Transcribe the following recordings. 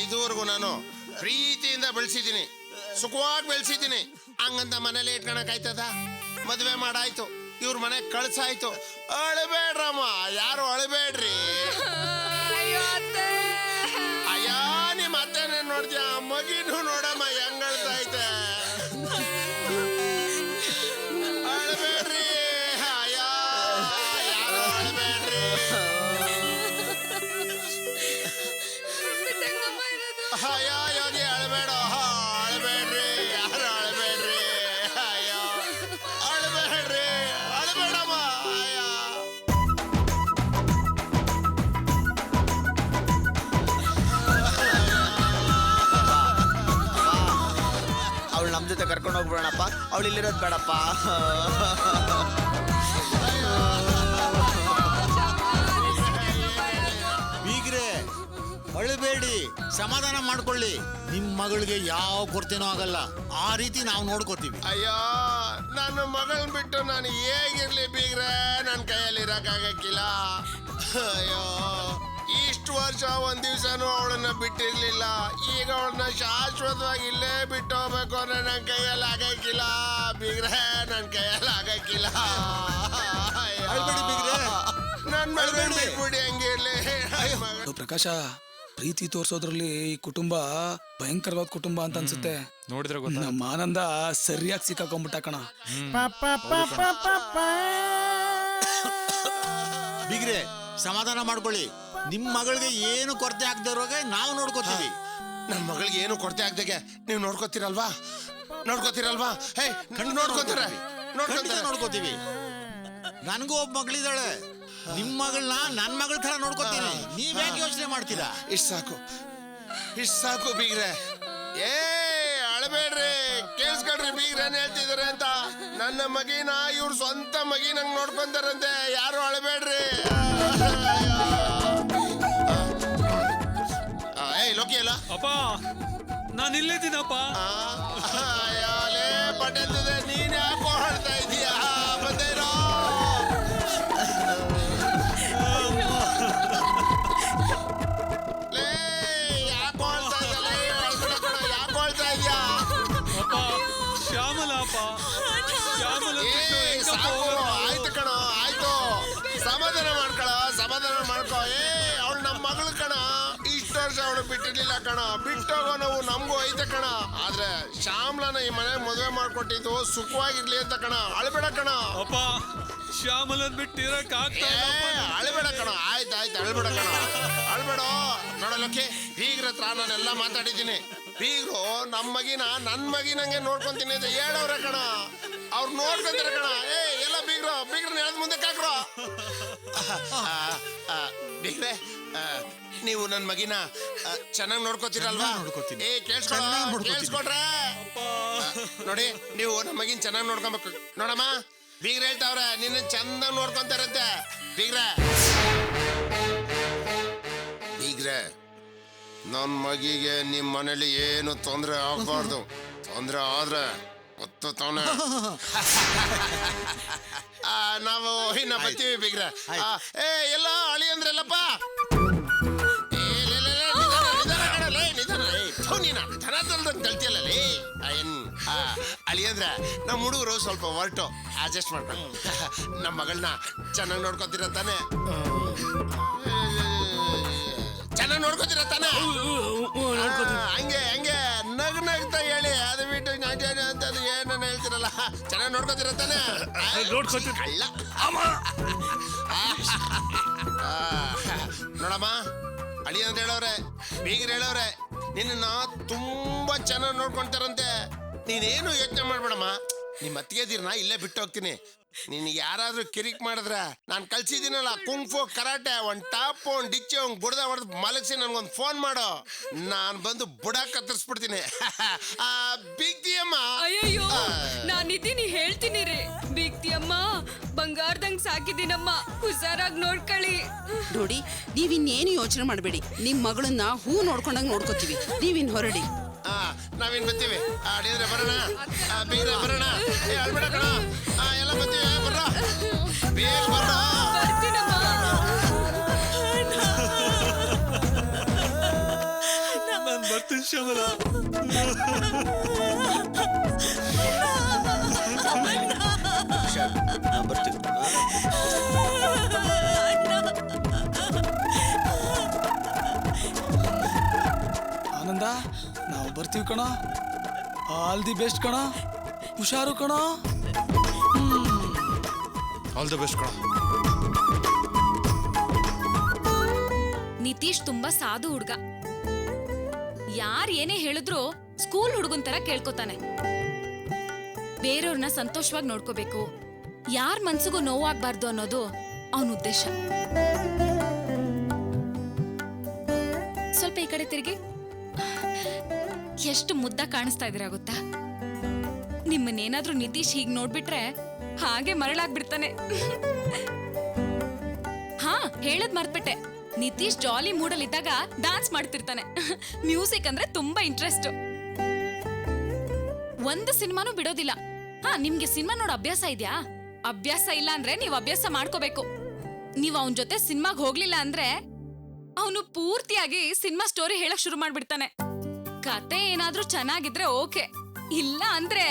ಇದುವರೆಗೂ ನಾನು ಪ್ರೀತಿಯಿಂದ ಬೆಳೆಸಿದ್ದೀನಿ, ಸುಖವಾಗಿ ಬೆಳೆಸಿದ್ದೀನಿ. ಹಂಗಂತ ಮನೇಲಿ ಇಟ್ಕೊಳಕಾಯ್ತದ? ಮದುವೆ ಮಾಡಾಯ್ತು, ಇವ್ರ ಮನೆ ಕಳ್ಸಾಯ್ತು. ಅಳಬೇಡ್ರಮ್ಮ, ಯಾರು ಅಳಬೇಡ್ರಿ. ಅಯ್ಯ, ನಿಮ್ಮ ಅತ್ತೆನೇ ನೋಡ್ತೀಯ, ಮಗಿನೂ ನೋಡಮ್ಮ ಹೆಂಗ್ ಅಳ್ತಾ ಐತೆ. ಅಳಬೇಡ್ರಿ, ಅಯ್ಯ, ಯಾರು ಅಳಬೇಡ್ರಿ. ಅಯ್ಯ ಯೋಗಿ, ಅಳಬೇಡ, ಅಳಬೇಡ್ರಿ, ಯಾರು ಅಳಬೇಡ್ರಿ. ಅಯ್ಯ, ಅಳಬೇಡ್ರಿ, ಅಳಬೇಡಮ್ಮ. ಅಯ್ಯ, ಅವಳು ನಮ್ಮ ಜೊತೆ ಕರ್ಕೊಂಡು ಹೋಗ್ಬಿಡೋಣಪ್ಪ, ಅವಳು ಇಲ್ಲಿರೋದು ಬೇಡಪ್ಪ. ಬೀಗ್ರೆ ಅಳಬೇಡಿ, ಸಮಾಧಾನ ಮಾಡ್ಕೊಳ್ಳಿ. ನಿಮ್ ಮಗಳಿಗೆ ಯಾವ ಕೊರತೆನೂ ಆಗಲ್ಲ, ಆ ರೀತಿ ನಾವು ನೋಡ್ಕೋತೀವಿ. ಅಯ್ಯೋ, ನನ್ನ ಮಗಳನ್ನ ಬಿಟ್ಟು ನಾನು ಹೇಗಿರ್ಲಿ ಬೀಗ್ರೆ, ನನ್ನ ಕೈಯಲ್ಲಿ ಇರಕ್ಕಾಗಕ್ಕಿಲ್ಲ. ಅಯ್ಯೋ, ಇಷ್ಟು ವರ್ಷ ಒಂದ್ ದಿವ್ಸನೂ ಅವಳನ್ನ ಬಿಟ್ಟಿರ್ಲಿಲ್ಲ. ಈಗ ಅವಳನ್ನ ಶಾಶ್ವತವಾಗಿ ಇಲ್ಲೇ ಬಿಟ್ಟು ಹೋಗ್ಬೇಕು ಅಂದ್ರೆ ನನ್ನ ಕೈಯಲ್ಲಿ ಆಗಕ್ಕಿಲ್ಲ ಬೀಗ್ರೆ, ನನ್ನ ಕೈಯಲ್ಲಿ ಆಗಕ್ಕಿಲ್ಲ. ನನ್ನ ಮಗಳನ್ನ ಬಿಟ್ಬಿಡಿ, ಹಂಗೆ ಇರ್ಲಿ. ಪ್ರಕಾಶ, ಪ್ರೀತಿ ತೋರ್ಸೋದ್ರಲ್ಲಿ ಈ ಕುಟುಂಬ ಭಯಂಕರವಾದ ಕುಟುಂಬ ಅಂತ ಅನ್ಸುತ್ತೆ. ನೋಡಿದ್ರೆ ನಮ್ಮ ಆನಂದ ಸರಿಯಾಗಿ ಸಿಕ್ಕಾಕೊಂಡ್ಬಿಟ್ಟ ಕಣ. ಬೀಗ್ರೆ ಸಮಾಧಾನ ಮಾಡ್ಕೊಳ್ಳಿ, ನಿಮ್ ಮಗಳಿಗೆ ಏನು ಕೊರತೆ ಆಗದಿರೋಗೆ ನಾವು ನೋಡ್ಕೋತೀವಿ. ನನ್ನ ಮಗಳಿಗೆ ಏನು ಕೊರತೆ ಆಗ್ದಾಗೆ ನೀವು ನೋಡ್ಕೋತೀರಲ್ವಾ? ನೋಡ್ಕೋತೀರಲ್ವಾ? ಹೇ, ನೋಡ್ಕೋತೀವಿ. ನನಗೂ ಒಬ್ಬ ಮಗಳಿದ್ದಾಳೆ, ನಿಮ್ ಮಗಳನ್ನ ನನ್ ಮಗಳ ತರ ನೋಡ್ಕೋತೀನಿ. ನೀವ್ ಯಾಕೆ ಯೋಚನೆ ಮಾಡ್ತೀರಾ? ಇಷ್ಟು ಸಾಕು ಬೀಗ್ರೆ. ಏ, ಅಳಬೇಡ್ರಿ, ಕೇಳಿಸ್ಕೊಳ್ರಿ ಬೀಗ್ರೇನ್ ಹೇಳ್ತಿದಾರೆ ಅಂತ. ನನ್ನ ಮಗಿನ ಇವ್ರ ಸ್ವಂತ ಮಗಿನಂಗ್ ನೋಡ್ಕೊಂತಾರಂತೆ, ಯಾರು ಅಳಬೇಡ್ರಿ. ಏಯ್ ಲೋಕಿ ಅಲ್ಲ ಅಪ್ಪ, ನಾನು ಇಲ್ಲಿದ್ದೀನಪ್ಪ. ಲೇ ಪಟ್ಟೆತ್ತಿದೆ, ನೀನ್ ಯಾಕೋ ಹೇಳ್ತಾ ಇದೀಯಾ? ಬಂದೇನೋ. ಲೇ, ಯಾಕೋ ಹೇಳ್ತಾ ಇದೆಯಾ? ಯಾಕೋ ಹೇಳ್ತಾ ಇದೀಯಾ? ಅಪ್ಪ, ಶ್ಯಾಮಲ ಅಪ್ಪ, ಶ್ಯಾಮಲ ಆಯ್ತು ಕಣ, ಆಯ್ತು. ಸಮಾಧಾನ ಮಾಡ್ಕೊ. ಅವಳು ನಮ್ಮ ಮಗಳು ಕಣ. ಇಷ್ಟು ವರ್ಷ ಅವಳು ಬಿಟ್ಟಿರ್ಲಿಲ್ಲ ಕಣ. ಬಿಟ್ಟೋಗೋ ನಾವು ನಮಗೂ ಐತೆ ಕಣ. ಆದ್ರೆ ಶ್ಯಾಮಲನ ಈ ಮನೆ ಮದುವೆ ಮಾಡ್ಕೊಟ್ಟಿದ್ದು ಸುಖವಾಗಿರ್ಲಿ ಅಂತ ಕಣ. ಅಳಬೇಡ ಕಣ. ಅಪ್ಪ, ಶ್ಯಾಮಲನ್ ಬಿಟ್ಟಿರಕ್ ಆಗ್ತಾ ಅಳಬೇಡ ಕಣ. ಆಯ್ತು, ಅಳಬೇಡ ಕಣ, ಅಳಬೇಡ. ನೋಡಲಕ್ಕೆ ಬೀಗ್ರ ಹತ್ರ ನಾನೆಲ್ಲ ಮಾತಾಡಿದ್ದೀನಿ. ಬೀಗ್ರು ನಮ್ಮ ಮಗಿನ ನನ್ನ ಮಗಿನಂಗೆ ನೋಡ್ಕೊಂತೀನಿ ಅಂತ ಹೇಳವ್ರೆ ಕಣ. ಅವ್ರು ನೋಡ್ಕೊಂತಾರೆ ಕಣ. ಎಲ್ಲ ಬೀಗ್ರನ್ನ ಎಳ್ದ್ ಮುಂದಕ್ಕೆ ಹಾಕ್ರು. ಬೀಗ್ರೆ, ನೀವು ನನ್ನ ಮಗಿನ ಚೆನ್ನಾಗಿ ನೋಡ್ಕೋತೀರಲ್ವಾ? ನೋಡ್ಕೋತೀನಿ. ಕೇಳಿಸ್ಕೊಡ್ರೆ ನೋಡಿ, ನೀವು ನಮ್ಮ ಮಗಿನ ಚೆನ್ನಾಗಿ ನೋಡ್ಕೊಬೇಕು. ನೋಡಮ್ಮ, ಬೀಗ್ರೆ ಹೇಳ್ತಾವ್ರೆ ನಿನ್ನ ಚಂದ ನೋಡ್ಕೊಂತಾರಂತೆ. ಬೀಗ್ರೆ, ನನ್ನ ಮಗಿಗೆ ನಿಮ್ಮ ಮನೇಲಿ ಏನು ತೊಂದರೆ ಆಗ್ಬಾರ್ದು. ತೊಂದರೆ ಆದ್ರೆ ಗೊತ್ತು ತಾನೆ. ನಾವು ಇನ್ನ ಬರ್ತೀವಿ ಬೀಗ್ರೆ. ಎಲ್ಲ ಅಳಿ ಅಂದ್ರಲ್ಲಪ್ಪ. ಕಲ್ತಿಯಲ್ಲೇ ಅಳಿಯಂದ್ರೆ ನಮ್ಮ ಹುಡುಗರು ಸ್ವಲ್ಪ ಹೊರಟು ಅಡ್ಜಸ್ಟ್ ಮಾಡ್ಕೊಂಡು ನಮ್ಮ ಮಗಳನ್ನ ಚೆನ್ನಾಗಿ ನೋಡ್ಕೊತೀರ ತಾನೆ? ಚೆನ್ನಾಗಿ ನೋಡ್ಕೊತೀರ ತಾನೆ? ಹಂಗೆ ನಗ್ತಾ ಹೇಳಿ, ಅದು ಬಿಟ್ಟು ಅಂತದ್ದು ಏನನ್ನ ಹೇಳ್ತಿರಲ್ಲ. ಚೆನ್ನಾಗಿ ನೋಡ್ಕೊತೀರ ತಾನೆ? ನೋಡಮ್ಮ, ಅಳಿ ಅಂತ ಹೇಳವ್ರೆ, ಬೀಗ್ರ ಹೇಳವ್ರೆ ನಿನ್ನ ತುಂಬಾ ಚೆನ್ನಾಗಿ ನೋಡ್ಕೊಂತಾರಂತೆ. ನೀನೇನು ಯೋಚನೆ ಮಾಡ್ಬೇಡಮ್ಮ. ನಿಮ್ಮ ಅತ್ತಿಗೆದಿರ್ನ ಇಲ್ಲೇ ಬಿಟ್ಟು ಹೋಗ್ತೀನಿ. ನಿನ್ಗೆ ಯಾರಾದ್ರೂ ಕಿರಿಕ್ ಮಾಡಿದ್ರೆ ನಾನು ಕಲ್ಸಿದ್ದೀನಲ್ಲ ಕುಂಫು ಕರಾಟೆ, ಒಂದು ಟಾಪ್, ಒಂದು ಡಿಚ್ಚಿ, ಒಂದು ಬುಡದ ಹೊಡೆದು ಮಲಗಿಸಿ ನನ್ಗೊಂದು ಫೋನ್ ಮಾಡು. ನಾನು ಬಂದು ಬುಡ ಕತ್ತರಿಸ್ಬಿಡ್ತೀನಿ. ಬಿಗ್ತಿಯಮ್ಮ. ಅಯ್ಯಯ್ಯೋ, ನಾನಿದ್ದೀನಿ ಹೇಳ್ತೀನಿ ರೀ. ಬಿಗ್ತಿಯಮ್ಮ ಬಂಗಾರದಂಗ್ ಸಾಕಿದ್ದೀನಮ್ಮ, ಹುಷಾರಾಗಿ ನೋಡ್ಕೊಳ್ಳಿ. ನೋಡಿ, ನೀವಿನ್ನೇನು ಯೋಚನೆ ಮಾಡಬೇಡಿ. ನಿಮ್ ಮಗಳನ್ನ ಹೂ ನೋಡ್ಕೊಂಡಂಗ್ ನೋಡ್ಕೋತೀವಿ. ನೀವಿನ್ ಹೊರಡಿ. ನಾವಿನ್ ಬರ್ತೀವಿ. ಅಡಿದ್ರೆ ಬರೋಣ, ಬೀಗ್ರೆ ಬರೋಣ. ಅಳ್ಬೇಡ ಕಣ, ಎಲ್ಲ ಬರ್ತೀವಿ. ಬರ್ರ, ಬೇಗ ಬರ್ರ. ಬರ್ತೀನಮ್ಮ. ಶ್ಯಾಮಲ ಬರ್ತೀವಿ. ಆನಂದ ನಾವು ಬರ್ತೀವಿ ಕಣ. ಆಲ್ ದಿ ಬೆಸ್ಟ್ ಕಣ. ಹುಷಾರು ಕಣ. ಆಲ್ ದ ಬೆಸ್ಟ್ ಕಣ. ನಿತೀಶ್ ತುಂಬಾ ಸಾಧು ಹುಡ್ಗ. ಯಾರ್ ಏನೇ ಹೇಳಿದ್ರು ಸ್ಕೂಲ್ ಹುಡುಗನ್ ತರ ಕೇಳ್ಕೊತಾನೆ. ಬೇರೆಯವ್ರನ್ನ ಸಂತೋಷವಾಗಿ ನೋಡ್ಕೋಬೇಕು, ಯಾರ್ ಮನ್ಸಿಗೂ ನೋವಾಗ್ಬಾರ್ದು ಅನ್ನೋದು ಅವನ ಉದ್ದೇಶ. ಸ್ವಲ್ಪ ಈ ಕಡೆ ತಿರುಗಿ. ಎಷ್ಟು ಮುದ್ದ ಕಾಣಿಸ್ತಾ ಇದ್ದೀರಾ ಗೊತ್ತಾ? ನಿಮ್ಮನ್ನೇನಾದ್ರೂ ನಿತೀಶ್ ಹೀಗ್ ನೋಡ್ಬಿಟ್ರೆ ಹಾಗೆ ಮರಳಾಗ್ಬಿಡ್ತಾನೆ. ಹಾ, ಹೇಳದ್ ಮರ್ತ್ಬಿಟ್ಟೆ. ನಿತೀಶ್ ಜಾಲಿ ಮೂಡಲ್ ಇದ್ದಾಗ ಡಾನ್ಸ್ ಮಾಡ್ತಿರ್ತಾನೆ. ಮ್ಯೂಸಿಕ್ ಅಂದ್ರೆ ತುಂಬಾ ಇಂಟ್ರೆಸ್ಟ್. ಒಂದು ಸಿನಿಮಾನು ಬಿಡೋದಿಲ್ಲ. ಹಾ, ನಿಮ್ಗೆ ಸಿನಿಮಾ ನೋಡೋ ಅಭ್ಯಾಸ ಇದ್ಯಾ? ಅಭ್ಯಾಸ ಇಲ್ಲ ಅಂದ್ರೆ ನೀವ್ ಅಭ್ಯಾಸ ಮಾಡ್ಕೋಬೇಕು. ನೀವ್ ಅವನ್ ಜೊತೆ ಸಿನಿಮಾಗ್ ಹೋಗ್ಲಿಲ್ಲ ಅಂದ್ರೆ ಅವನು ಪೂರ್ತಿಯಾಗಿ ಸಿನಿಮಾ ಸ್ಟೋರಿ ಹೇಳಕ್ ಶುರು ಮಾಡ್ಬಿಡ್ತಾನೆ. ಕತೆ ಏನಾದ್ರೂ ಚೆನ್ನಾಗಿದ್ರೆ ಓಕೆ, ಇಲ್ಲ ಅಂದ್ರೆ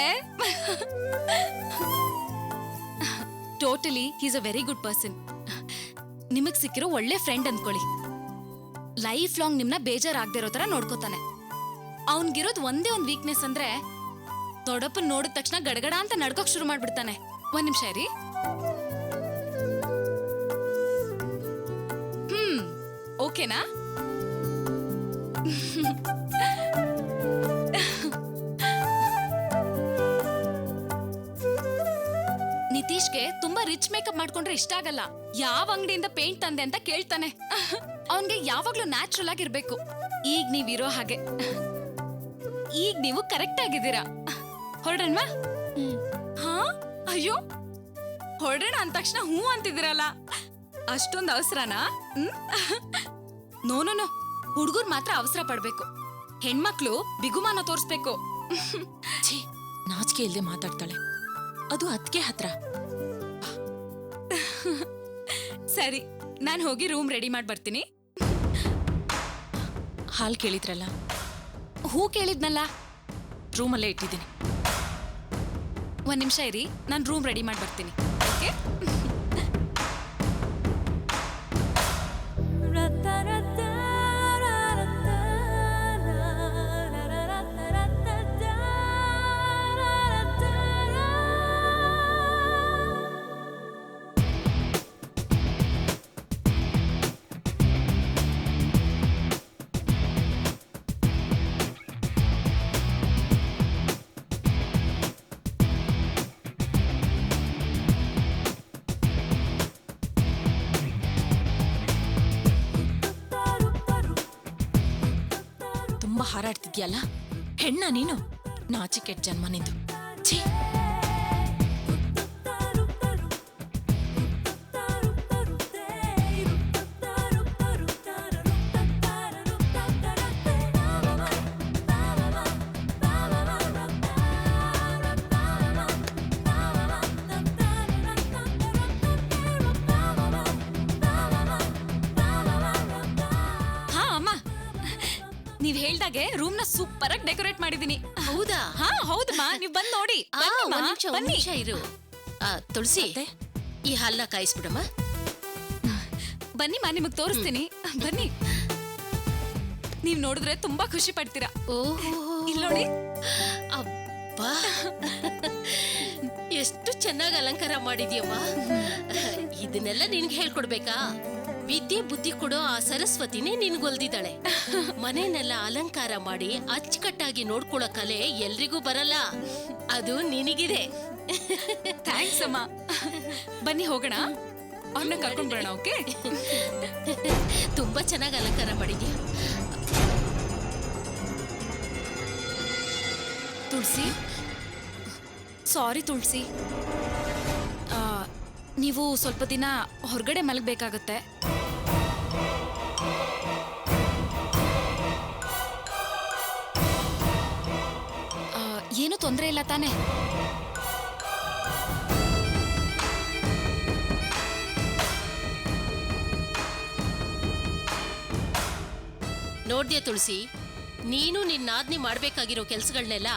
totally he's a very good person. ನಿಮಗ್ ಸಿಕ್ಕಿರೋ ಒಳ್ಳೆ ಫ್ರೆಂಡ್ ಅಂದ್ಕೊಳ್ಳಿ. ಲೈಫ್ ಲಾಂಗ್ ನಿಮ್ನ ಬೇಜಾರಾಗದೆ ಇರೋ ತರ ನೋಡ್ಕೋತಾನೆ. ಅವನ್ಗಿರೋದ್ ಒಂದೇ ಒಂದ್ ವೀಕ್ನೆಸ್ ಅಂದ್ರೆ ದೊಡ್ಡಪ್ಪನ್ ನೋಡಿದ ತಕ್ಷಣ ಗಡಗಡ ಅಂತ ನಡ್ಕೋಕ್ ಶುರು ಮಾಡ್ಬಿಡ್ತಾನೆ. ಒಂದ್ ನಿಮಿಷ ಇರಿ. ಓಕೆನಾ? ನಿತೀಶ್ಗೆ ತುಂಬಾ ರಿಚ್ ಮೇಕಪ್ ಮಾಡ್ಕೊಂಡ್ರೆ ಇಷ್ಟ ಆಗಲ್ಲ. ಯಾವ ಅಂಗಡಿಯಿಂದ ಪೇಂಟ್ ತಂದೆ ಅಂತ ಕೇಳ್ತಾನೆ. ಅವನ್ಗೆ ಯಾವಾಗ್ಲೂ ನ್ಯಾಚುರಲ್ ಆಗಿರ್ಬೇಕು. ಈಗ ನೀವಿರೋ ಹಾಗೆ. ಈಗ ನೀವು ಕರೆಕ್ಟ್ ಆಗಿದ್ದೀರಾ. ಹೊರಡಣ್ವಾ? ಹಾ, ಅಯ್ಯೋ, ಹೊರಡೋಣ ಅಂದ ತಕ್ಷಣ ಹೂ ಅಂತಿದ್ದೀರಲ್ಲ, ಅಷ್ಟೊಂದು ಅವಸರನಾ? ನೋ ನೋ ನೋ, ಹುಡುಗರು ಮಾತ್ರ ಅವಸರ ಪಡ್ಬೇಕು. ಹೆಣ್ಮಕ್ಳು ಬಿಗುಮಾನ ತೋರಿಸ್ಬೇಕು. ನಾಚಿಕೆ ಇಲ್ಲದೆ ಮಾತಾಡ್ತಾಳೆ, ಅದು ಅದ್ಕೆ ಹತ್ರ. ಸರಿ, ನಾನು ಹೋಗಿ ರೂಮ್ ರೆಡಿ ಮಾಡಿ ಬರ್ತೀನಿ. ಹಾಲ್ ಕೇಳಿದ್ರಲ್ಲ, ಹೂ ಕೇಳಿದ್ನಲ್ಲ, ರೂಮಲ್ಲೇ ಇಟ್ಟಿದ್ದೀನಿ. ಒಂದ್ ನಿಮಿಷ ಇರಿ, ನಾನು ರೂಮ್ ರೆಡಿ ಮಾಡಿ ಬರ್ತೀನಿ. ಓಕೆ? ತುಂಬಾ ಹಾರಾಡ್ತಿದ್ಯಲ್ಲ, ಹೆಣ್ಣ ನೀನು? ನಾಚಿಕೆಟ್ ಜನ್ಮ ನಿಂದು. ಛೀ. ನೀವ್ ಹೇಳ್ದಾಗೆ ರೂಮ್ ನ ಸೂಪರ್ ಆಗಿ ಡೆಕೋರೇಟ್ ಮಾಡಿದೀನಿ. ಹೌದಾ? ಹಾ, ಹೌದಮ್ಮ, ನೀವ್ ಬಂದ್ ನೋಡಿ. ಒಂದ್ ನಿಮಿಷ ಇರು. ತುಳಸಿ, ಈ ಹಾಲ್ನ ಕಾಯಿಸ್ಬಿಡಮ್ಮ. ಬನ್ನಿಮ್ಮ, ನಿಮಗ್ ತೋರಿಸ್ತೀನಿ. ಬನ್ನಿ. ನೀವ್ ನೋಡಿದ್ರೆ ತುಂಬಾ ಖುಷಿ ಪಡ್ತೀರಾ. ಓಹೋ, ಇಲ್ಲಿ ನೋಡಿ. ಅಬ್ಬಾ, ಎಷ್ಟು ಚೆನ್ನಾಗಿ ಅಲಂಕಾರ ಮಾಡಿದ್ಯಮ್ಮ. ಇದನ್ನೆಲ್ಲ ನಿನ್ಗೆ ಹೇಳ್ಕೊಡ್ಬೇಕಾ? ವಿದ್ಯೆ ಬುದ್ಧಿ ಕೊಡೋ ಆ ಸರಸ್ವತಿನೇ ನಿನ್ಗೊಲ್ದಿದ್ದಾಳೆ. ಮನೆನೆಲ್ಲ ಅಲಂಕಾರ ಮಾಡಿ ಅಚ್ಚುಕಟ್ಟಾಗಿ ನೋಡ್ಕೊಳ್ಳೋ ಕಲೆ ಎಲ್ರಿಗೂ ಬರಲ್ಲ, ಅದು ನಿನಗಿದೆ. ಥ್ಯಾಂಕ್ಸ್ ಅಮ್ಮ. ಬನ್ನಿ ಹೋಗೋಣ, ಅವ್ರನ್ನ ಕರ್ಕೊಂಡ್ ಬರೋಣ. ಓಕೆ? ತುಂಬಾ ಚೆನ್ನಾಗಿ ಅಲಂಕಾರ ಮಾಡಿದ್ಯಾ. ತುಳಸಿ, ಸಾರಿ ತುಳಸಿ, ನೀವು ಸ್ವಲ್ಪ ದಿನ ಹೊರಗಡೆ ಮಲಗಬೇಕಾಗತ್ತೆ. ಏನು ತೊಂದರೆ ಇಲ್ಲ ತಾನೆ? ನೋಡ್ದ್ಯಾ ತುಳಸಿ, ನೀನು ನಿನ್ನ ನಾದ್ನಿ ಮಾಡ್ಬೇಕಾಗಿರೋ ಕೆಲ್ಸಗಳನ್ನೆಲ್ಲ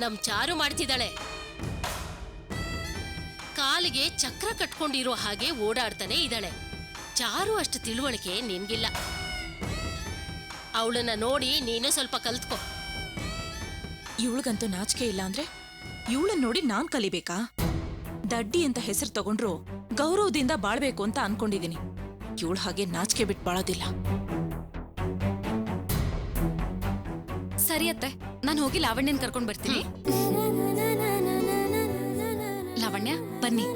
ನಮ್ ಚಾರು ಮಾಡ್ತಿದ್ದಾಳೆ. ಕಾಲಿಗೆ ಚಕ್ರ ಕಟ್ಕೊಂಡಿರೋ ಹಾಗೆ ಓಡಾಡ್ತಾನೆ ಇದ್ದಾಳೆ. ಚಾರು ಅಷ್ಟು ತಿಳುವಳಿಕೆ ನಿನ್ಗಿಲ್ಲ. ಅವಳನ್ನ ನೋಡಿ ನೀನು ಸ್ವಲ್ಪ ಕಲ್ತ್ಕೋ. ಇವಳಿಗಂತೂ ನಾಚಿಕೆ ಇಲ್ಲ ಅಂದ್ರೆ ಇವಳನ್ನ ನೋಡಿ ನಾನ್ ಕಲಿಬೇಕಾ? ದಡ್ಡಿ ಅಂತ ಹೆಸರು ತಗೊಂಡ್ರು ಗೌರವದಿಂದ ಬಾಳ್ಬೇಕು ಅಂತ ಅನ್ಕೊಂಡಿದೀನಿ. ಇವಳ ಹಾಗೆ ನಾಚಿಕೆ ಬಿಟ್ಟು ಬಾಳೋದಿಲ್ಲ. ಸರಿ ಅತ್ತೆ, ನಾನು ಹೋಗಿ ಲಾವಣ್ಯನ್ ಕರ್ಕೊಂಡ್ ಬರ್ತೀನಿ. ಲಾವಣ್ಯ ಬನ್ನಿ.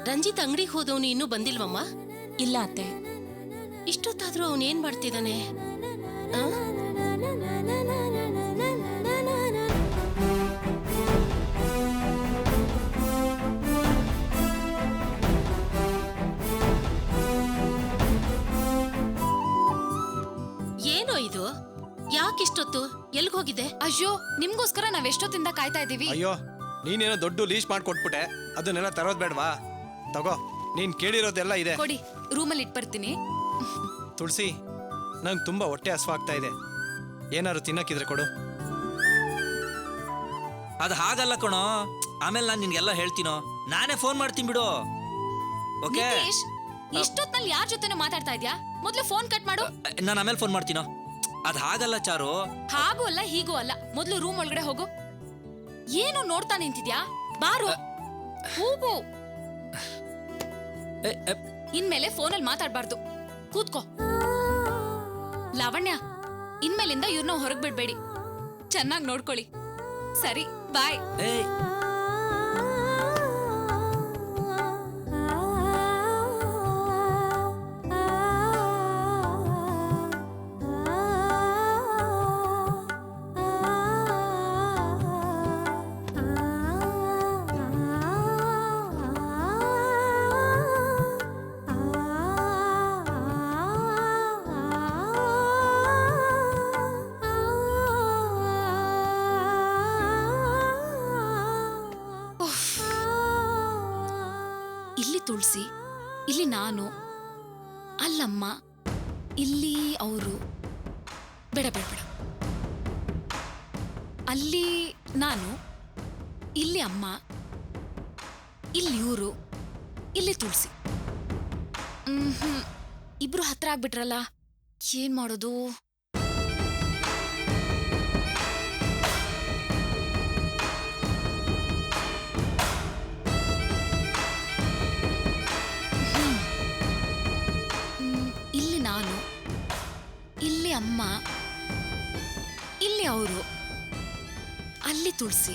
ರಂಜಿತ್ ಅಂಗಡಿಗೆ ಹೋದವನು ಇನ್ನೂ ಬಂದಿಲ್ವಮ್ಮ? ಇಲ್ಲ ಅತ್ತೆ. ಇಷ್ಟೊತ್ತಾದ್ರೂ ಅವನೇನ್ ಮಾಡ್ತಿದ್ದಾನೆ? ಏನೋ ಇದು? ಯಾಕಿಷ್ಟೊತ್ತು? ಎಲ್ಗ್ ಹೋಗಿದೆ? ಅಯ್ಯೋ, ನಿಮ್ಗೋಸ್ಕರ ನಾವ್ ಎಷ್ಟೊತ್ತಿಂದ ಕಾಯ್ತಾ ಇದೀವಿ. ಅಯ್ಯೋ, ನೀನೇನೋ ದೊಡ್ಡ ಲೀಸ್ಟ್ ಮಾಡ್ಕೊಟ್ಬಿಟ್ಟೆ. ಅದನ್ನೆಲ್ಲ ತರೋದ್ ಬೇಡವಾ? ತಗೋ, ನೀನ್ ಕೇಳಿರೋದೆಲ್ಲ ಇದೆ. ಕೊಡಿ, ರೂಮಲ್ಲಿ ಇಟ್ ಬರ್ತೀನಿ. ತುಳಸಿ, ನಂಗೆ ತುಂಬಾ ಹೊಟ್ಟೆ ಹಸ್ವಾಗ್ತಾ ಇದೆ. ಏನಾದ್ರು ತಿನ್ನಕ್ಕಿದ್ರೆ ಕೊಡು. ಅದು ಹಾಗಲ್ಲ ಕಣೋ, ಆಮೇಲೆ ನಾನು ನಿನ್ಗೆಲ್ಲ ಹೇಳ್ತೀನೋ. ನಾನೇ ಫೋನ್ ಮಾಡ್ತೀನಿ ಬಿಡು. ಓಕೆ? ನಿತೀಶ್, ಇಷ್ಟೊತ್ನಲ್ಲಿ ಯಾರ ಜೊತೆನೋ ಮಾತಾಡ್ತಾ ಇದ್ಯಾ? ಮೊದ್ಲು ಫೋನ್ ಕಟ್ ಮಾಡು. ನಾನು ಆಮೇಲೆ ಫೋನ್ ಮಾಡ್ತೀನೋ. ಅದು ಹಾಗಲ್ಲ ಚಾರು. ಹಾಗೂ ಅಲ್ಲ ಹೀಗೂ ಅಲ್ಲ. ಮೊದ್ಲು ರೂಮ್ ಒಳಗಡೆ ಹೋಗು. ಏನು ನೋಡ್ತಾ ನಿಂತಿದ್ಯಾ? ಬಾರು, ಹೋಗು. ಇನ್ಮೇಲೆ ಫೋನಲ್ಲಿ ಮಾತಾಡ್ಬಾರ್ದು. ಕೂತ್ಕೋ. ಲಾವಣ್ಯ, ಇನ್ಮೇಲಿಂದ ಇವ್ರನ್ನ ಹೊರಗ್ ಬಿಡ್ಬೇಡಿ. ಚೆನ್ನಾಗಿ ನೋಡ್ಕೊಳ್ಳಿ. ಸರಿ, ಬಾಯ್. ತುಳಸಿ, ಇಲ್ಲಿ ನಾನು, ಅಲ್ಲಮ್ಮ, ಇಲ್ಲಿ ಅವರು. ಬೇಡ ಬೇಡ ಬೇಡ. ಅಲ್ಲಿ ನಾನು, ಇಲ್ಲಿ ಅಮ್ಮ, ಇಲ್ಲಿ ಇವರು, ಇಲ್ಲಿ ತುಳಸಿ. ಇಬ್ರು ಹತ್ರ ಆಗ್ಬಿಟ್ರಲ್ಲ, ಏನ್ ಮಾಡೋದು? ನಾನು, ಇಲ್ಲಿ ಅಮ್ಮ, ಇಲ್ಲಿ ಅವರು, ಅಲ್ಲಿ ತುಳಸಿ.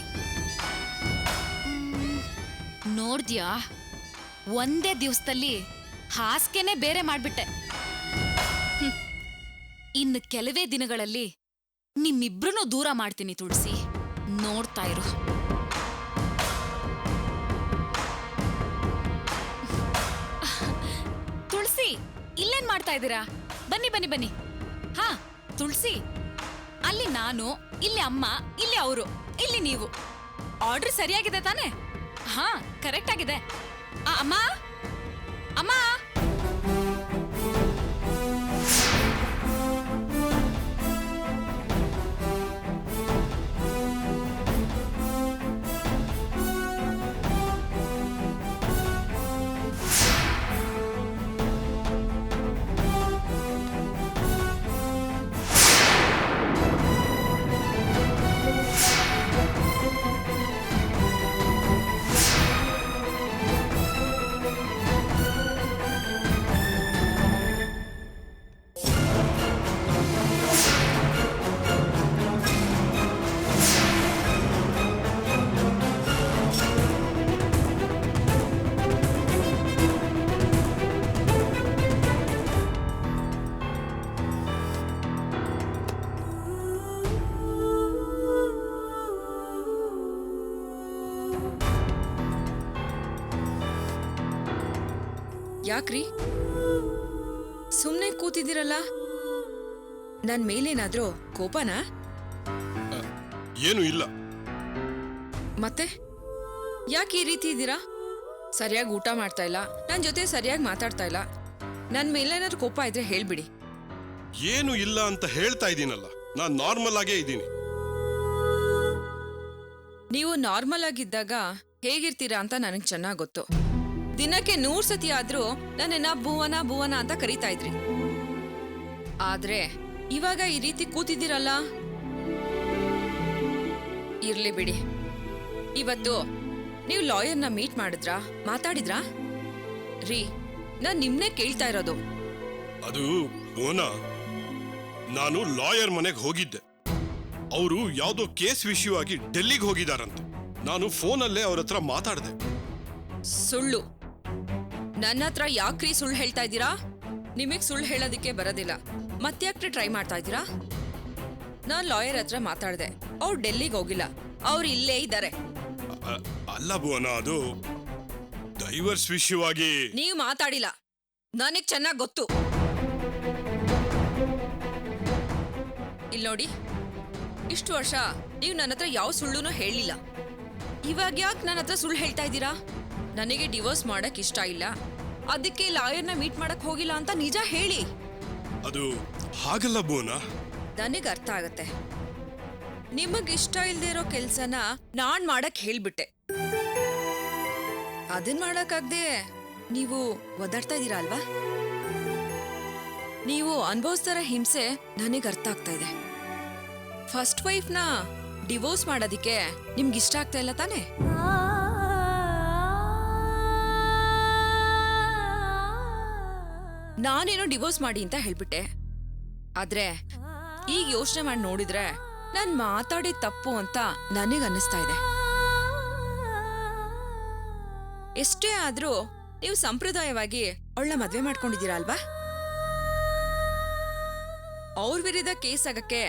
ನೋಡ್ದ್ಯಾ, ಒಂದೇ ದಿವಸದಲ್ಲಿ ಹಾಸಿಗೆನೇ ಬೇರೆ ಮಾಡ್ಬಿಟ್ಟೆ. ಇನ್ನು ಕೆಲವೇ ದಿನಗಳಲ್ಲಿ ನಿಮ್ಮಿಬ್ರನ್ನೂ ದೂರ ಮಾಡ್ತೀನಿ ತುಳಸಿ. ನೋಡ್ತಾ ಇರು. ತುಳಸಿ, ಇಲ್ಲೇನ್ ಮಾಡ್ತಾ ಇದ್ದೀರಾ? ಬನ್ನಿ ಬನ್ನಿ ಬನ್ನಿ. ಹಾ ತುಳಸಿ, ಅಲ್ಲಿ ನಾನು, ಇಲ್ಲಿ ಅಮ್ಮ, ಇಲ್ಲಿ ಅವರು, ಇಲ್ಲಿ ನೀವು. ಆರ್ಡರ್ ಸರಿಯಾಗಿದೆ ತಾನೆ? ಹಾ, ಕರೆಕ್ಟ್ ಆಗಿದೆ. ಅಮ್ಮ ಅಮ್ಮ, ಯಾಕ್ರಿ ಸುಮ್ನೆ ಕೂತಿದ್ದೀರಲ್ಲ? ನನ್ ಮೇಲೇನಾದ್ರೂ ಕೋಪನಾ? ಏನು ಇಲ್ಲ. ಮತ್ತೆ ಯಾಕೆ ಈ ರೀತಿ ಇದ್ದೀರಾ? ಸರಿಯಾಗಿ ಊಟ ಮಾಡ್ತಾ ಇಲ್ಲ, ನನ್ ಜೊತೆ ಸರಿಯಾಗಿ ಮಾತಾಡ್ತಾ ಇಲ್ಲ. ನನ್ ಮೇಲೇನಾದ್ರು ಕೋಪ ಇದ್ರೆ ಹೇಳ್ಬಿಡಿ. ಏನು ಇಲ್ಲ ಅಂತ ಹೇಳ್ತಾ ಇದ್ದೀನಲ್ಲ, ನಾನ್ ನಾರ್ಮಲ್ ಆಗೇ ಇದ್ದೀನಿ. ನೀವು ನಾರ್ಮಲ್ ಆಗಿದ್ದಾಗ ಹೇಗಿರ್ತೀರಾ ಅಂತ ನನಗೆ ಚೆನ್ನಾಗ್ ಗೊತ್ತು. ದಿನಕ್ಕೆ 100 ಸತಿ ಆದ್ರೂ ನನ್ನನ್ನ ಭುವನ ಭುವನ ಅಂತ ಕರೀತಾ ಇದ್ರಿ. ಆದ್ರೆ ಇವಾಗ ಈ ರೀತಿ ಕೂತಿದ್ದೀರಲ್ಲ, ಇರ್ಲಿ ಬಿಡಿ. ಇವತ್ತು ನೀವು ಲಾಯರ್ನ ಮೀಟ್ ಮಾಡಿದ್ರಾ, ಮಾತಾಡಿದ್ರಾ? ರೀ, ನಾನ್ ನಿಮ್ನೆ ಕೇಳ್ತಾ ಇರೋದು. ಅದು ಭುವನ, ನಾನು ಲಾಯರ್ ಮನೆಗೆ ಹೋಗಿದ್ದೆ. ಅವರು ಯಾವ್ದೋ ಕೇಸ್ ವಿಷಯವಾಗಿ ಡೆಲ್ಲಿಗೆ ಹೋಗಿದಾರಂತೆ. ನಾನು ಫೋನಲ್ಲೇ ಅವ್ರ ಹತ್ರ ಮಾತಾಡಿದೆ. ಸುಳ್ಳು. ನನ್ನ ಹತ್ರ ಯಾಕ್ರಿ ಸುಳ್ಳು ಹೇಳ್ತಾ ಇದ್ದೀರಾ? ನಿಮಗ್ ಸುಳ್ಳು ಹೇಳೋದಿಕ್ಕೆ ಬರೋದಿಲ್ಲ. ಮತ್ತ್ಯಾಕ್ರಿ ಟ್ರೈ ಮಾಡ್ತಾ ಇದ್ದೀರಾ? ನಾನ್ ಲಾಯರ್ ಹತ್ರ ಮಾತಾಡ್ದೆ, ಅವ್ರು ಡೆಲ್ಲಿಗೆ ಹೋಗಿಲ್ಲ, ಅವ್ರು ಇಲ್ಲೇ ಇದ್ದಾರೆ. ಅಲ್ಲ ಭುವನ, ಅದು ಡೈವರ್ಸ್ ವಿಷಯವಾಗಿ. ನೀವು ಮಾತಾಡಿಲ್ಲ, ನನಗ್ ಚೆನ್ನಾಗ್ ಗೊತ್ತು. ಇಲ್ಲಿ ನೋಡಿ, ಇಷ್ಟು ವರ್ಷ ನೀವು ನನ್ನ ಹತ್ರ ಯಾವ ಸುಳ್ಳುನೂ ಹೇಳಿಲ್ಲ. ಇವಾಗ ಯಾಕೆ ನನ್ನ ಹತ್ರ ಸುಳ್ಳು ಹೇಳ್ತಾ ಇದ್ದೀರಾ? ನನಗೆ ಡಿವೋರ್ಸ್ ಮಾಡಕ್ ಇಷ್ಟ ಇಲ್ಲ, ಅದಕ್ಕೆ ಲಾಯರ್ನ ಮೀಟ್ ಮಾಡಕ್ ಹೋಗಿಲ್ಲ ಅಂತ ನಿಜ ಹೇಳಿ. ಅದು ಹಾಗಲ್ಲ ಭುವನ. ನನಗೆ ಅರ್ಥ ಆಗತ್ತೆ. ನಿಮಗ್ ಇಷ್ಟ ಇಲ್ದೇ ಇರೋ ಕೆಲ್ಸನ ನಾನ್ ಮಾಡಕ್ ಹೇಳ್ಬಿಟ್ಟೆ. ಅದನ್ ಮಾಡಕ್ಕಾಗ್ದೆ ನೀವು ಒದ್ದಾಡ್ತಾ ಇದ್ದೀರಾ ಅಲ್ವಾ? ನೀವು ಅನುಭವಿಸ್ತಾರ ಹಿಂಸೆ ನನಗೆ ಅರ್ಥ ಆಗ್ತಾ ಇದೆ. ಫಸ್ಟ್ ವೈಫ್ನ ಡಿವೋರ್ಸ್ ಮಾಡೋದಿಕ್ಕೆ ನಿಮ್ಗೆ ಇಷ್ಟ ಆಗ್ತಾ ಇಲ್ಲ ತಾನೆ? ನಾನೇನೋ ಡಿವೋರ್ಸ್ ಮಾಡಿ ಅಂತ ಹೇಳ್ಬಿಟ್ಟೆ. ಆದ್ರೆ ಈಗ ಯೋಚನೆ ಮಾಡಿ ನೋಡಿದ್ರೆ ನಾನ್ ಮಾತಾಡಿದ ತಪ್ಪು ಅಂತ ನನಗ್ ಅನ್ನಿಸ್ತಾ ಇದೆ. ಎಷ್ಟೇ ಆದ್ರೂ ನೀವು ಸಂಪ್ರದಾಯವಾಗಿ ಅವಳ ಮದ್ವೆ ಮಾಡ್ಕೊಂಡಿದ್ದೀರಾ ಅಲ್ವಾ? ಅವ್ರ ವಿರುದ್ಧ ಕೇಸ್ ಆಗಕ್ಕೆ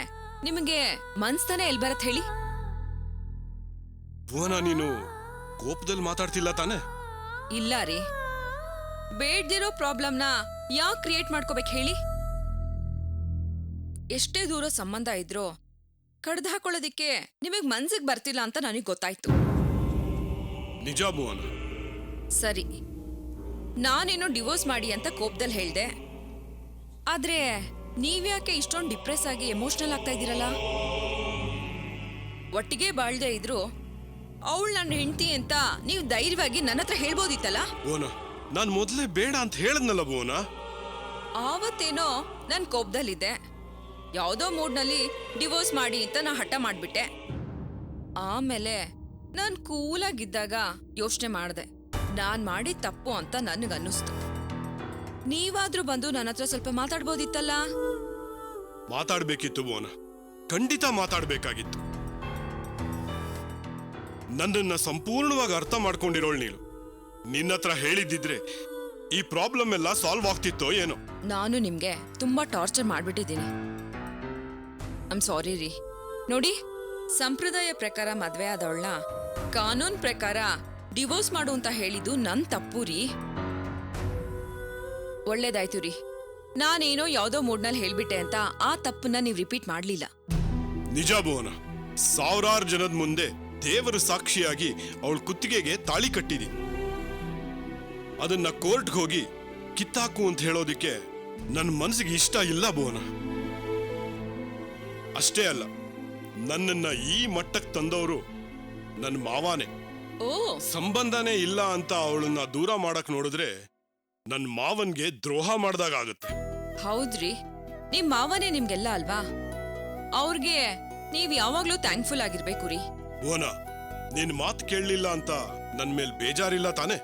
ನಿಮಗೆ ಮನ್ಸ್ತಾನೆ ಎಲ್ ಬರತ್ ಹೇಳಿ? ಭುವನ, ನೀನು ಕೋಪದಲ್ಲಿ ಮಾತಾಡ್ತಿಲ್ಲ ತಾನೆ? ಇಲ್ಲ ರೀ, ಬೇಡ್ದಿರೋ ಪ್ರಾಬ್ಲಮ್ನ ಯಾಕೆ ಕ್ರಿಯೇಟ್ ಮಾಡ್ಕೋಬೇಕು ಹೇಳಿ? ಎಷ್ಟೇ ದೂರ ಸಂಬಂಧ ಇದ್ರೂ ಕಡ್ದು ಹಾಕೊಳ್ಳೋದಿಕ್ಕೆ ನಿಮಗ್ ಮನ್ಸಿಗೆ ಬರ್ತಿಲ್ಲ ಅಂತ ನನಗೆ ಗೊತ್ತಾಯ್ತು. ನಿಜ ಭುವನ. ಸರಿ, ನಾನೇನೋ ಡಿವೋರ್ಸ್ ಮಾಡಿ ಅಂತ ಕೋಪದಲ್ಲಿ ಹೇಳ್ದೆ. ಆದ್ರೆ ನೀವ್ಯಾಕೆ ಇಷ್ಟೊಂದು ಡಿಪ್ರೆಸ್ ಆಗಿ ಎಮೋಷನಲ್ ಆಗ್ತಾ ಇದ್ದೀರಲ್ಲ? ಒಟ್ಟಿಗೆ ಬಾಳ್ದೆ ಇದ್ರು ಅವಳು ನನ್ನ ಹೆಂಡತಿ ಅಂತ ನೀವು ಧೈರ್ಯವಾಗಿ ನನ್ನ ಹತ್ರ ಹೇಳ್ಬೋದಿತ್ತಲ್ಲ? ಭುವನ, ನಾನ್ ಮೊದ್ಲೇ ಬೇಡ ಅಂತ ಹೇಳದ್ನಲ್ಲ ಭುವನ. ಆವತ್ತೇನೋ ನನ್ ಕೋಪದಲ್ಲಿದ್ದೆ, ಯಾವುದೋ ಮೂಡ್ನಲ್ಲಿ ಡಿವೋರ್ಸ್ ಮಾಡಿ ಅಂತ ನಾ ಹಠ ಮಾಡ್ಬಿಟ್ಟೆ. ಆಮೇಲೆ ನಾನ್ ಕೂಲಾಗಿದ್ದಾಗ ಯೋಚನೆ ಮಾಡ್ದೆ, ನಾನ್ ಮಾಡಿದ ತಪ್ಪು ಅಂತ ನನಗನ್ನಿಸ್ತು. ನೀವಾದ್ರೂ ಬಂದು ನನ್ನ ಹತ್ರ ಸ್ವಲ್ಪ ಮಾತಾಡ್ಬೋದಿತ್ತಲ್ಲ? ಮಾತಾಡ್ಬೇಕಿತ್ತು ಭುವನ, ಖಂಡಿತ ಮಾತಾಡ್ಬೇಕಾಗಿತ್ತು. ನನ್ನನ್ನ ಸಂಪೂರ್ಣವಾಗಿ ಅರ್ಥ ಮಾಡ್ಕೊಂಡಿರೋಳು ನೀನು. ನಿನ್ನ ಹತ್ರ ಹೇಳಿದ್ದಿದ್ರೆ ಈ ಪ್ರಾಬ್ಲಮ್ ಎಲ್ಲ ಸಾಲ್ವ್ ಆಗ್ತಿತ್ತೋ ಏನೋ. ನಾನು ನಿಮ್ಗೆ ತುಂಬಾ ಟಾರ್ಚರ್ ಮಾಡ್ಬಿಟ್ಟಿದ್ದೀನಿ. ಐಮ್ ಸಾರಿ ರೀ. ನೋಡಿ, ಸಂಪ್ರದಾಯ ಪ್ರಕಾರ ಮದ್ವೆ ಆದವಳನ್ನ ಕಾನೂನ್ ಪ್ರಕಾರ ಡಿವೋರ್ಸ್ ಮಾಡು ಅಂತ ಹೇಳಿದ್ದು ನನ್ ತಪ್ಪು ರೀ. ಒಳ್ಳೇದಾಯ್ತು ರೀ, ನಾನೇನೋ ಯಾವ್ದೋ ಮೂಡ್ನಲ್ಲಿ ಹೇಳ್ಬಿಟ್ಟೆ ಅಂತ ಆ ತಪ್ಪನ್ನ ನೀವು ರಿಪೀಟ್ ಮಾಡ್ಲಿಲ್ಲ. ನಿಜ ಭುವನ, ಸಾವಿರಾರು ಜನದ ಮುಂದೆ ದೇವರು ಸಾಕ್ಷಿಯಾಗಿ ಅವಳ ಕುತ್ತಿಗೆಗೆ ತಾಳಿ ಕಟ್ಟಿದಿ. ಅದನ್ನ ಕೋರ್ಟ್ಗೆ ಹೋಗಿ ಕಿತ್ತಾಕು ಅಂತ ಹೇಳೋದಿಕ್ಕೆ ನನ್ನ ಮನಸ್ಸಿಗೆ ಇಷ್ಟ ಇಲ್ಲ ಭುವನ. ಅಷ್ಟೇ ಅಲ್ಲ, ನನ್ನನ್ನ ಈ ಮಟ್ಟಕ್ಕೆ ತಂದವರು ನನ್ನ ಮಾವಾನೆ. ಸಂಬಂಧನೇ ಇಲ್ಲ ಅಂತ ಅವಳನ್ನ ದೂರ ಮಾಡಕ್ ನೋಡಿದ್ರೆ ನನ್ನ ಮಾವನ್ಗೆ ದ್ರೋಹ ಮಾಡ್ದಾಗ ಆಗುತ್ತೆ. ಹೌದ್ರಿ, ನಿಮ್ ಮಾವನೇ ನಿಮ್ಗೆಲ್ಲ ಅಲ್ವಾ? ಅವ್ರಿಗೆ ನೀವ್ ಯಾವಾಗ್ಲೂ ಥ್ಯಾಂಕ್ಫುಲ್ ಆಗಿರ್ಬೇಕು ರೀ. ಭುವನ, ನಿನ್ ಮಾತು ಕೇಳಲಿಲ್ಲ ಅಂತ ನನ್ ಮೇಲ್ ಬೇಜಾರಿಲ್ಲ ತಾನೆ?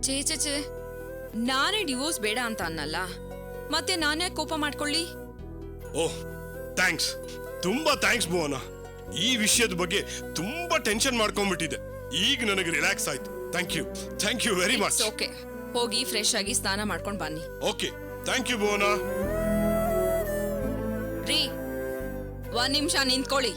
ಚೇ, ನಾನೇ ಡಿವೋರ್ಸ್ ಬೇಡ ಅಂತ ಅನ್ನಲ್ಲ, ಮತ್ತೆ ನಾನೇ ಕೋಪ ಮಾಡ್ಕೊಳ್ಳಿ? ಓಹ್, ಥ್ಯಾಂಕ್ಸ್, ತುಂಬಾ ಥ್ಯಾಂಕ್ಸ್ ಭುವನ. ಈ ವಿಷಯದ ಬಗ್ಗೆ ತುಂಬಾ ಟೆನ್ಷನ್ ಮಾಡ್ಕೊಂಡ್ಬಿಟ್ಟಿದೆ. ಈಗ ನನಗೆ ರಿಲ್ಯಾಕ್ಸ್ ಆಯ್ತು. Thank you very much. Okay, ಹೋಗಿ ಫ್ರೆಶ್ ಆಗಿ ಸ್ನಾನ ಮಾಡ್ಕೊಂಡು ಬನ್ನಿ. Okay, thank you Bhuvana. ರೀ, 1 ನಿಮಿಷ ನಿಂತ್ಕೊಳ್ಳಿ.